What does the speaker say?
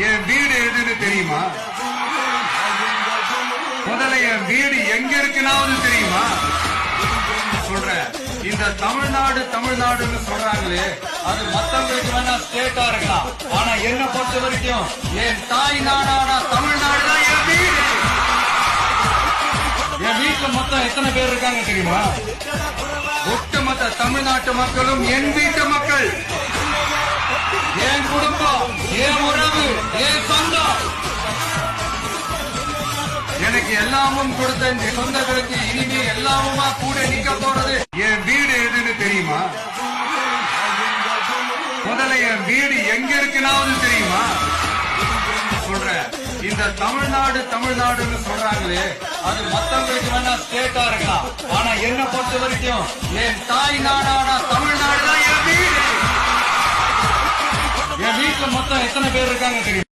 என் வீடு எதுன்னு தெரியுமா? முதல்ல என் வீடு எங்க இருக்குனாவது தெரியுமா? சொல்றேன். இந்த தமிழ்நாடு தமிழ்நாடுன்னு சொல்றாங்களே, அது மத்தவங்களுக்கு வேணா ஸ்டேட்டா இருக்கலாம். ஆனா என்ன பொறுத்த வரைக்கும் என் தாய் நாடான தமிழ்நாடு தான் என் வீடு. என் வீட்டுல மொத்தம் எத்தனை பேர் இருக்காங்க தெரியுமா? ஒட்டுமொத்த தமிழ்நாட்டு மக்களும் என் வீட்டு மக்கள். என் குடும்பம், என் உறவு, என் சொந்தம். எனக்கு எல்லாமும் கொடுத்த இந்த சொந்தங்களுக்கு இனிமே எல்லாமுமா கூட நிக்க போறது. என் வீடு எதுன்னு தெரியுமா? முதல்ல என் வீடு எங்க இருக்குனாவது தெரியுமா? சொல்றேன். இந்த தமிழ்நாடு தமிழ்நாடுன்னு சொல்றாங்களே, அது மத்தவங்களுக்கு வேணா ஸ்டேட்டா இருக்கலாம். ஆனா என்ன பொறுத்த வரைக்கும் என் தாய் நாடான தமிழ்நாடு தான் என் வீடு. என் வீட்டுல மொத்தம் எத்தனை பேர் இருக்காங்க தெரியுமா?